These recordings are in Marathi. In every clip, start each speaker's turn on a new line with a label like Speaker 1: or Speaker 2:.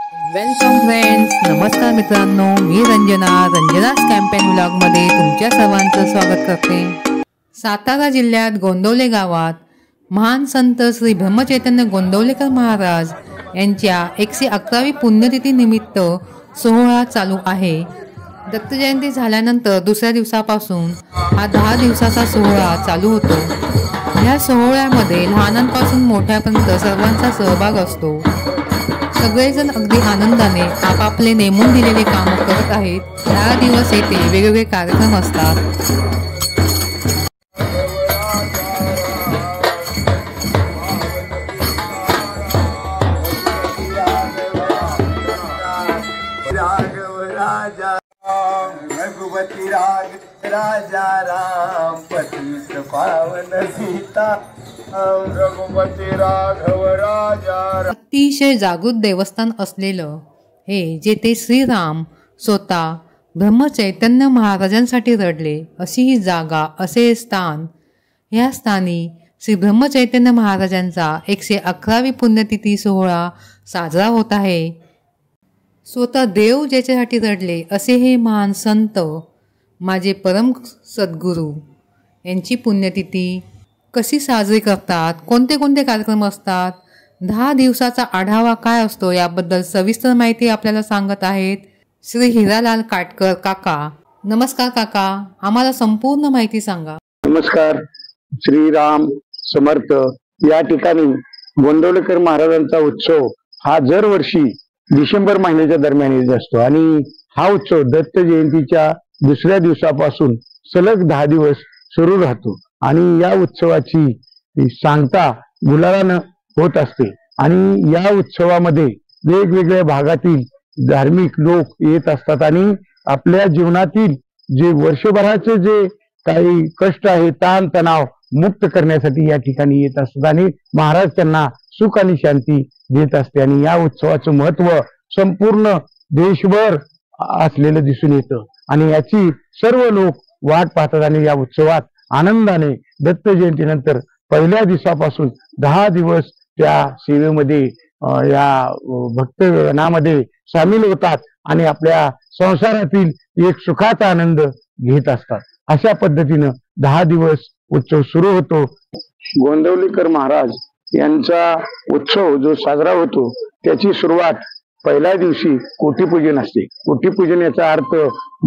Speaker 1: वेलकम फ्रेंड्स, नमस्कार मित्रांनो, मी रंजनाच कॅम्पेन व्लॉगमध्ये तुमच्या सर्वांचं स्वागत करते। सातारा जिल्ह्यात गोंदवले गावात महान संत श्री ब्रह्मचैतन्य गोंदवलेकर महाराज यांच्या 111वी पुण्यतिथी निमित्त सोहळा चालू आहे। दत्त जयंती झाल्यानंतर दुसऱ्या दिवसापासून हा 10 दिवसाचा सोहळा चालू होतो। या सोहळ्यामध्ये लहानांपासून मोठ्यापर्यंत सर्वांचा सहभाग असतो। सगळेजण अगदी आनंदाने आपापले नेमून दिलेले काम करत आहेत। 10 दिवस येथे वेगवेगळे कार्यक्रम असतात।
Speaker 2: रघुपति राजा राम पतित पावन सीता रघुपति राघव राजा।
Speaker 1: अतिशय जागृत देवस्थान असलेलं हे जेथे श्रीराम स्वतः ब्रह्मचैतन्य महाराजांसाठी रडले अशी ही जागा, असे स्थान। या स्थानी श्री ब्रह्मचैतन्य महाराजांचा 111वी पुण्यतिथी सोहळा साजरा होत आहे। स्वतः देव ज्याच्यासाठी रडले असे हे महान संत, माझे परम सद्गुरू यांची पुण्यतिथी कशी साजरी करतात, कोणते कोणते कार्यक्रम असतात, 10 दिवसाचा आढावा काय असतो याबद्दल सविस्तर माहिती आपल्याला सांगत आहेत श्री हिरालाल काटकर काका। नमस्कार काका, आम्हाला संपूर्ण माहिती सांगा।
Speaker 2: नमस्कार, श्रीराम समर्थ। या ठिकाणी गोंदवलेकर महाराजांचा उत्सव हा दरवर्षी डिसेंबर महिन्याच्या दरम्यान येत असतो आणि हा उत्सव दत्त जयंतीच्या दुसऱ्या दिवसापासून सलग 10 दिवस सुरू राहतो आणि या उत्सवाची सांगता गुलालानं होत असते आणि या उत्सवामध्ये वेगवेगळ्या भागातील धार्मिक लोक येत असतात आणि आपल्या जीवनातील जे वर्षभराचे जे काही कष्ट आहे, ताण तणाव मुक्त करण्यासाठी या ठिकाणी येत असतात आणि महाराज त्यांना सुख आणि शांती देत असते आणि या उत्सवाचं महत्व संपूर्ण देशभर असलेलं दिसून येतं आणि याची सर्व लोक वाट पाहतात आणि या उत्सवात आनंदाने दत्त जयंतीनंतर पहिल्या दिवसापासून 10 दिवस त्या सेवेमध्ये या भक्तगणामध्ये सामील होतात आणि आपल्या संसारातील एक सुखाचा आनंद घेत असतात। अशा पद्धतीनं 10 दिवस उत्सव सुरू होतो। गोंदवलेकर महाराज यांचा उत्सव जो साजरा होतो त्याची सुरुवात पहिल्या दिवशी कोटीपूजन असते। कोटीपूजन याचा अर्थ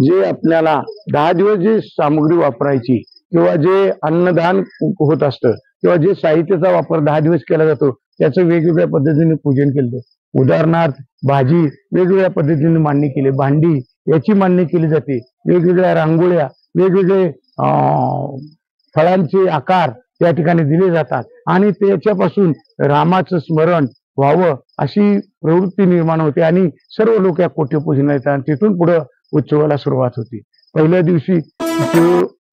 Speaker 2: जे आपल्याला 10 दिवस जे सामग्री वापरायची किंवा जे अन्नदान होत असतं किंवा जे साहित्याचा वापर 10 दिवस केला जातो त्याचं वेगवेगळ्या पद्धतीने पूजन केलं। उदाहरणार्थ भाजी वेगवेगळ्या पद्धतीने मांडणी केली, भांडी याची मांडणी केली जाते, वेगवेगळ्या रांगोळ्या, वेगवेगळे फळांचे आकार त्या ठिकाणी दिले जातात आणि त्याच्यापासून रामाचं स्मरण व्हावं अशी प्रवृत्ती निर्माण होते आणि सर्व लोक या कोटीपूजनाला येतात आणि तिथून पुढे उत्सवाला सुरुवात होते। पहिल्या दिवशी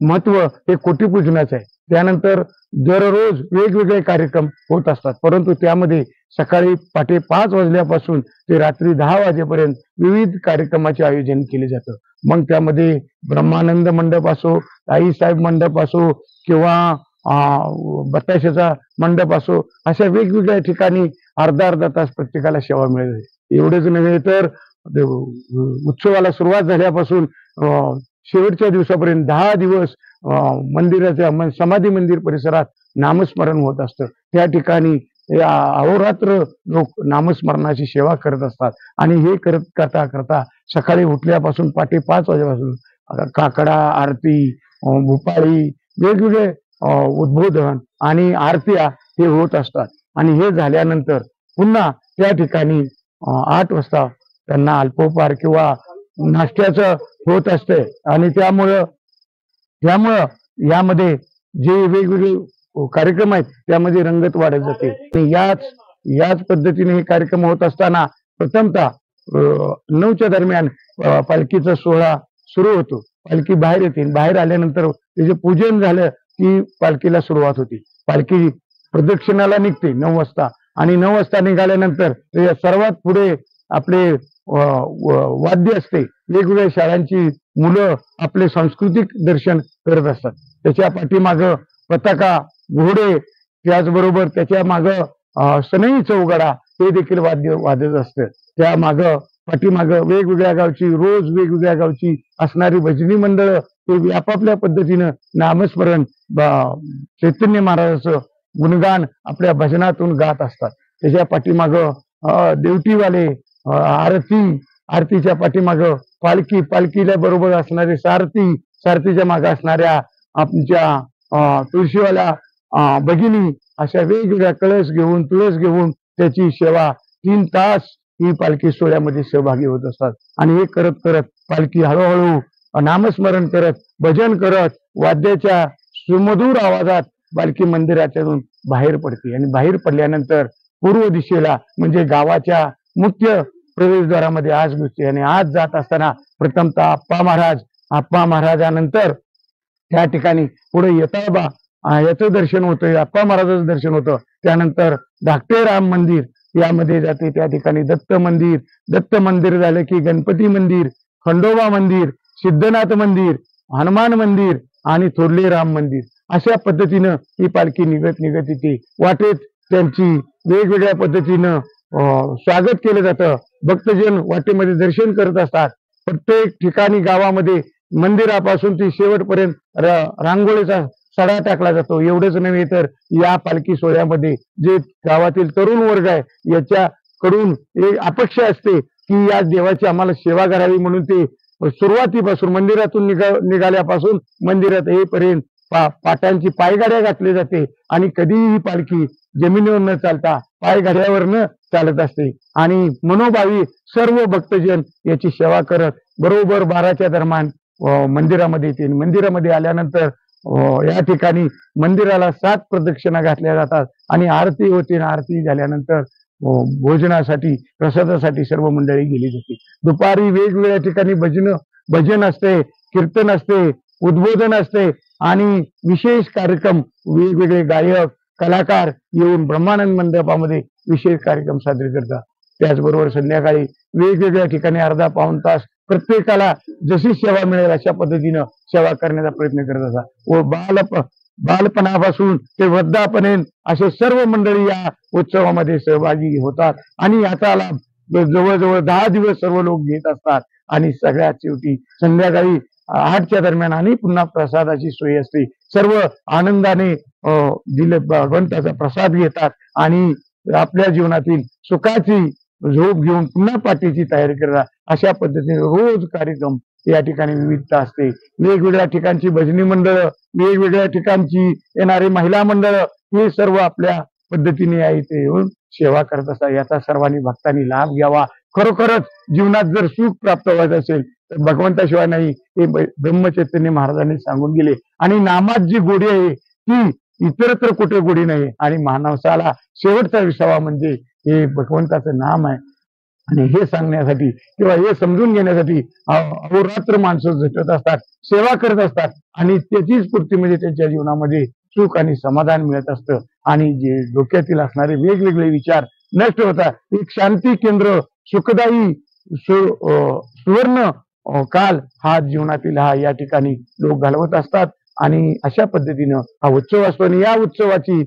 Speaker 2: महत्व हे कोटीपूजनाचं आहे। त्यानंतर दररोज वेगवेगळे कार्यक्रम होत असतात, परंतु त्यामध्ये सकाळी पहाटे 5 वाजल्यापासून ते रात्री 10 वाजेपर्यंत विविध कार्यक्रमाचे आयोजन केले जातं। मग त्यामध्ये ब्रह्मानंद मंडप असो, आईसाहेब मंडप असो किंवा बताशाचा मंडप असो, अशा वेगवेगळ्या ठिकाणी अर्धा तास प्रत्येकाला सेवा मिळते। एवढेच नव्हे तर उत्सवाला सुरुवात झाल्यापासून शेवटच्या दिवसापर्यंत 10 दिवस मंदिराच्या समाधी मंदिर परिसरात नामस्मरण होत असतं। त्या ठिकाणी अहोरात्र लोक नामस्मरणाची सेवा करत असतात आणि हे करता करता सकाळी उठल्यापासून पहाटे 5 वाजेपासून काकडा आरती, भूपाळी, वेगवेगळे उद्बोधन आणि आरत्या हे होत असतात आणि हे झाल्यानंतर पुन्हा त्या ठिकाणी 8 वाजता त्यांना अल्पोपहार किंवा नाश्त्याचं होत असते आणि त्यामुळं यामध्ये जे वेगवेगळे कार्यक्रम आहेत त्यामध्ये रंगत वाढत जाते। याच पद्धतीने हे कार्यक्रम होत असताना प्रथमतः 9च्या दरम्यान पालखीचा सोहळा सुरू होतो। पालखी बाहेर येते, बाहेर आल्यानंतर त्याचे पूजन झालं की पालखीला सुरुवात होती। पालखी प्रदक्षिणाला निघते 9 वाजता आणि 9 वाजता निघाल्यानंतर सर्वात पुढे आपले वाद्य असते, वेगवेगळ्या शाळांची मुलं आपले सांस्कृतिक दर्शन करत असतात। त्याच्या पाठीमागं पताका, घोडे, त्याचबरोबर त्याच्या मागं सनई चौघडा ते देखील वाद्य वाजत असतं. त्या पाठीमाग वेगवेगळ्या गावची, रोज वेगवेगळ्या गावची असणारी भजनी मंडळ ते आपापल्या पद्धतीनं नामस्मरण चैतन्य महाराजाचं गुणगान आपल्या भजनातून गात असतात. त्याच्या पाठीमाग देवटीवाले, आरतीच्या पाठीमाग पालखीला बरोबर असणारे सारथीच्या मागे असणाऱ्या आमच्या तुळशीवाल्या भगिनी अशा वेगवेगळ्या कळस घेऊन, तुळस घेऊन त्याची सेवा 3 तास ही पालखी सोहळ्यामध्ये सहभागी होत असतात. आणि हे करत करत पालखी हळूहळू नामस्मरण करत, भजन करत, वाद्याच्या सुमधुर आवाजात पालखी मंदिरातून बाहेर पडते. आणि बाहेर पडल्यानंतर पूर्व दिशेला म्हणजे गावाच्या मुख्य प्रवेशद्वारामध्ये आज घुसते. आणि आज जात असताना प्रथमतः आप्पा महाराजानंतर त्या ठिकाणी पुढे येताबा याचं दर्शन होतं, आप्पा महाराजाचं दर्शन होतं. त्यानंतर धाकटे राम मंदिर यामध्ये जाते. त्या ठिकाणी दत्त मंदिर झालं की गणपती मंदिर, खंडोबा मंदिर, सिद्धनाथ मंदिर, हनुमान मंदिर आणि थोरले राम मंदिर अशा पद्धतीनं ही पालखी निघत येते. वाटेत त्यांची वेगवेगळ्या पद्धतीनं स्वागत केलं जातं. भक्तजन वाटेमध्ये दर्शन करत असतात. प्रत्येक ठिकाणी गावामध्ये मंदिरापासून ती शेवटपर्यंत रांगोळीचा सडा टाकला जातो. एवढंच नव्हे तर या पालखी सोहळ्यामध्ये जे गावातील तरुण वर्ग आहे याच्याकडून एक अपेक्षा असते की या देवाची आम्हाला सेवा करावी, म्हणून ते सुरुवातीपासून मंदिरातून निघाल्यापासून मंदिरात येईपर्यंत पाटांची पायगाड्या घातली जाते. आणि कधीही ही पालखी जमिनीवर न चालता पायगाड्यावर न चालत असते. आणि मनोभावी सर्व भक्तजन याची सेवा करत बरोबर 12च्या दरम्यान मंदिरामध्ये येते. मंदिरामध्ये आल्यानंतर या ठिकाणी मंदिराला 7 प्रदक्षिणा घातल्या जातात आणि आरती होते. आरती झाल्यानंतर भोजनासाठी, प्रसादासाठी सर्व मंडळी गेली जाते. दुपारी वेगवेगळ्या ठिकाणी भजन असते, कीर्तन असते, उद्बोधन असते आणि विशेष कार्यक्रम वेगवेगळे गायक, कलाकार येऊन ब्रह्मानंद मंडपामध्ये विशेष कार्यक्रम साजरे करतात. त्याचबरोबर संध्याकाळी वेगवेगळ्या ठिकाणी अर्धा पाऊण तास प्रत्येकाला जशी सेवा मिळेल अशा पद्धतीनं सेवा करण्याचा प्रयत्न करत असतात. व बालपणापासून ते वृद्धापर्यंत असे सर्व मंडळी या उत्सवामध्ये सहभागी होतात. आणि याचा लाभ जवळजवळ 10 दिवस सर्व लोक घेत असतात. आणि सगळ्यात शेवटी संध्याकाळी 8च्या दरम्यान आणि पुन्हा प्रसादाची सोय असते. सर्व आनंदाने भगवंताचा प्रसाद घेतात आणि आपल्या जीवनातील सुखाची झोप घेऊन पुन्हा पाठीची तयारी करतात. अशा पद्धतीने रोज कार्यक्रम या ठिकाणी विविधता असते. वेगवेगळ्या ठिकाणची भजनी मंडळ, वेगवेगळ्या ठिकाणची येणारी महिला मंडळ हे सर्व आपल्या पद्धतीने इथे येऊन सेवा करत असतात. याचा सर्वांनी भक्तांनी लाभ घ्यावा. खरोखरच जीवनात जर सुख प्राप्त व्हायचं असेल तर भगवंताशिवाय नाही हे ब्रह्मचैतन्य महाराजांनी सांगून गेले. आणि नामात जी गोडी आहे ती इतरत्र कुठे गोडी नाही. आणि मानवाला शेवटचा विसावा म्हणजे हे भगवंताचं नाम आहे. आणि हे सांगण्यासाठी किंवा हे समजून घेण्यासाठी अहोरात्र माणसं झटत असतात, सेवा करत असतात. आणि त्याची स्फूर्ती म्हणजे त्यांच्या जीवनामध्ये सुख आणि समाधान मिळत असतं. आणि जे डोक्यातील असणारे वेगवेगळे विचार नष्ट होतात. एक शांती केंद्र, सुखदायी सुवर्ण काल हा जीवनातील या ठिकाणी लोक घालवत असतात. आणि अशा पद्धतीनं हा उत्सव असतो. आणि या उत्सवाची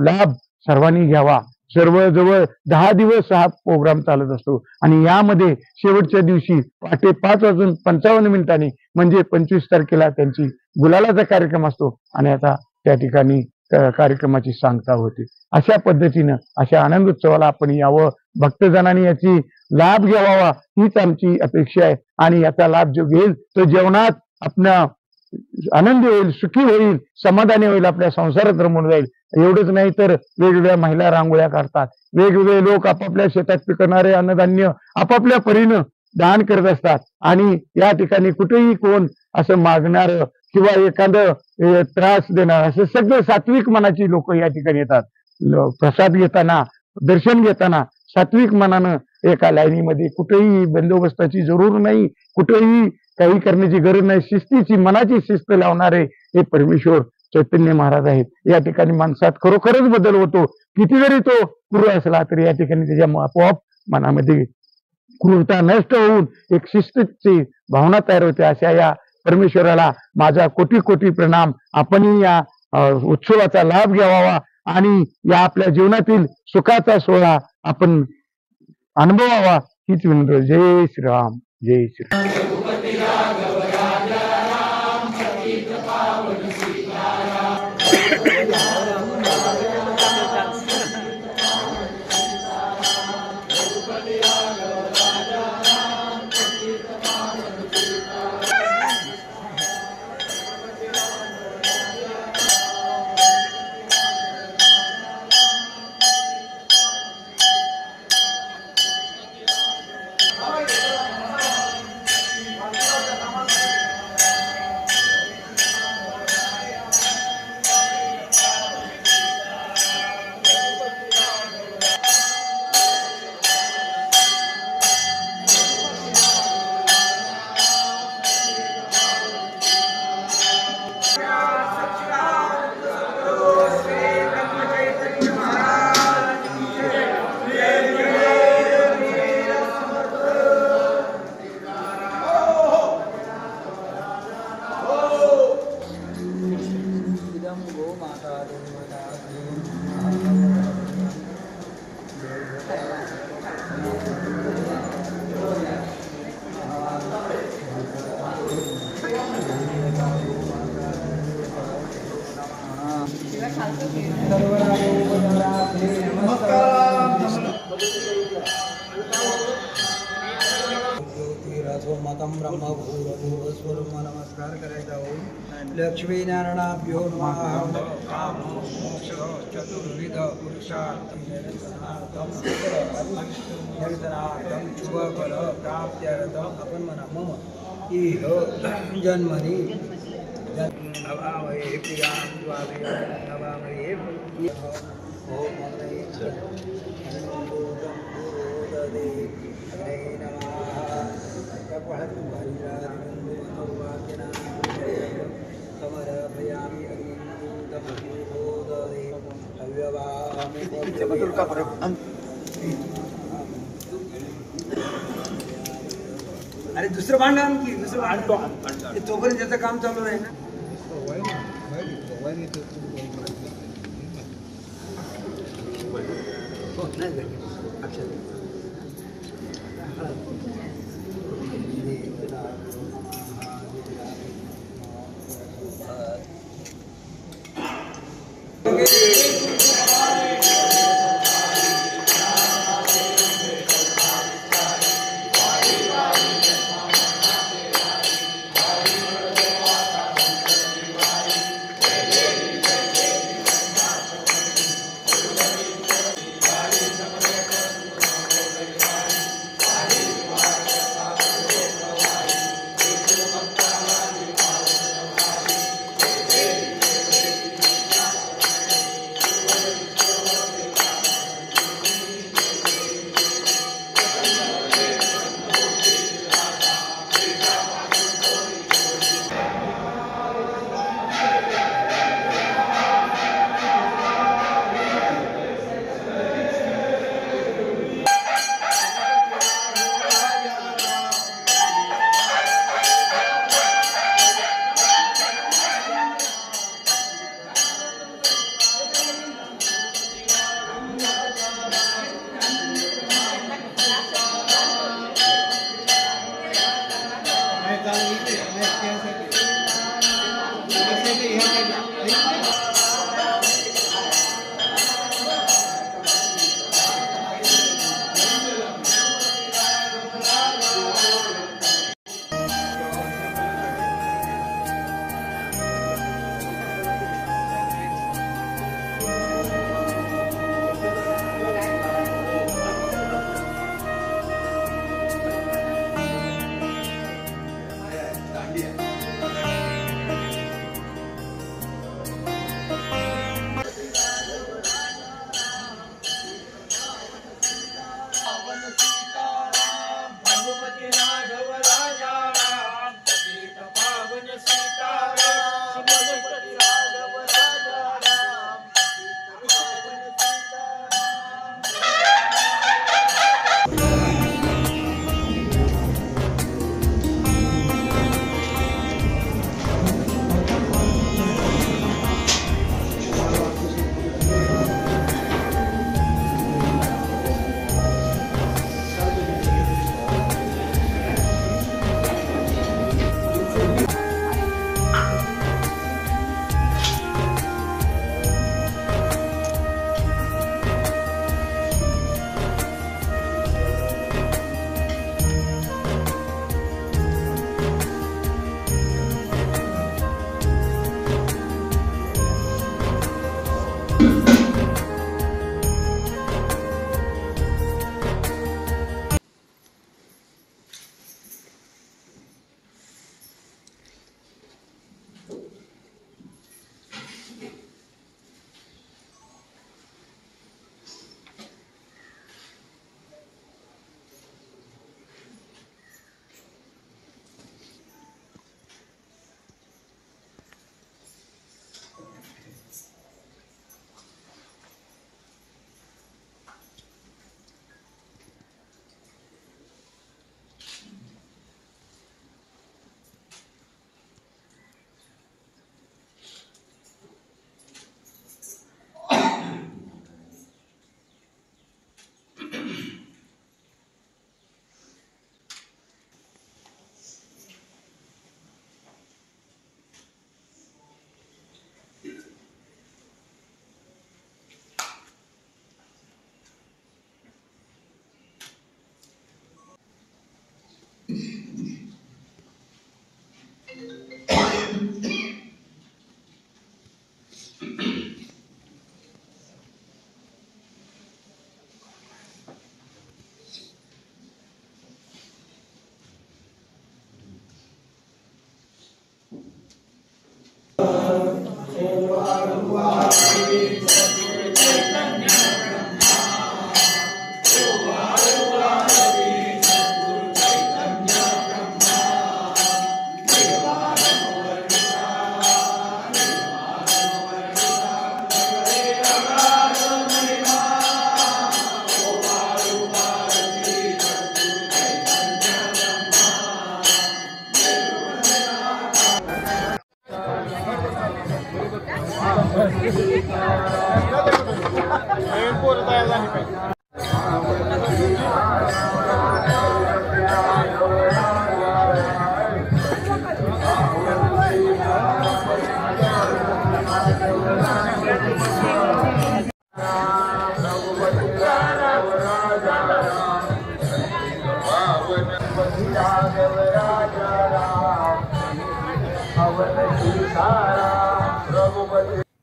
Speaker 2: लाभ सर्वांनी घ्यावा. सर्व जवळ 10 दिवस हा प्रोग्राम चालत असतो. आणि यामध्ये शेवटच्या दिवशी पहाटे 5:55 म्हणजे 25 तारखेला त्यांची गुलालाचा कार्यक्रम असतो. आणि आता त्या ठिकाणी कार्यक्रमाची सांगता होते. अशा पद्धतीनं अशा आनंद उत्सवाला आपण यावं, भक्तजनांनी याची लाभ घ्यावा हीच आमची अपेक्षा आहे. आणि याचा लाभ जो घेईल तो जीवनात आपला आनंदी होईल, सुखी होईल, समाधानी होईल, आपल्या संसारात रमून जाईल. एवढंच नाही तर वेगवेगळ्या महिला रांगोळ्या काढतात, वेगवेगळे लोक आपापल्या शेतात पिकणारे अन्नधान्य आपापल्या परीनं दान करत असतात. आणि या ठिकाणी कुठेही कोण असं मागणार किंवा एखादं त्रास देणार असं सगळं सात्विक मनाची लोक या ठिकाणी येतात. प्रसाद घेताना, दर्शन घेताना सात्विक मनानं एका लाईनीमध्ये, कुठेही बंदोबस्ताची जरूर नाही, कुठेही काही करण्याची गरज नाही, शिस्तीची मनाची शिस्त लावणारे हे परमेश्वर चैतन्य महाराज आहेत. या ठिकाणी माणसात खरोखरच बदल होतो. किती जरी तो क्रूर असला तरी या ठिकाणी त्याच्या आपोआप मनामध्ये क्रूरता नष्ट होऊन एक शिस्तीची भावना तयार होते. अशा या परमेश्वराला माझा कोटी कोटी प्रणाम. आपणही या उत्सवाचा लाभ घ्यावा आणि या आपल्या जीवनातील सुखाचा सोहळा आपण अनुभवावा हीच विनंती. जय श्रीराम, जय श्री.
Speaker 3: नमस्कार करायचा हो. लक्ष्मीनारायणाभ्यो नमः. चतुर्विध पुरुषार्थ शुभफल प्राप्त्यर्थम आपण म्हणा मम इह जन्मनी नवामहे प्रियां नवामहे ओम अरे दुसरं भांड आणखी दुसरं आणतो तोपर्यंत त्याचं काम चालू आहे ना.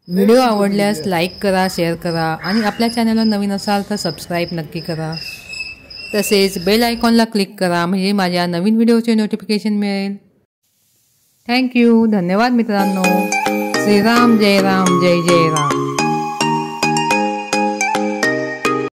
Speaker 1: व्हिडिओ आवडल्यास लाईक करा, शेअर करा आणि आपल्या चॅनलवर नवीन असाल तर सबस्क्राईब नक्की करा. तसेच बेल आयकॉनला क्लिक करा म्हणजे माझ्या नवीन व्हिडिओचे नोटिफिकेशन मिळेल. थँक्यू. धन्यवाद मित्रांनो. श्रीराम जय राम जय जय राम.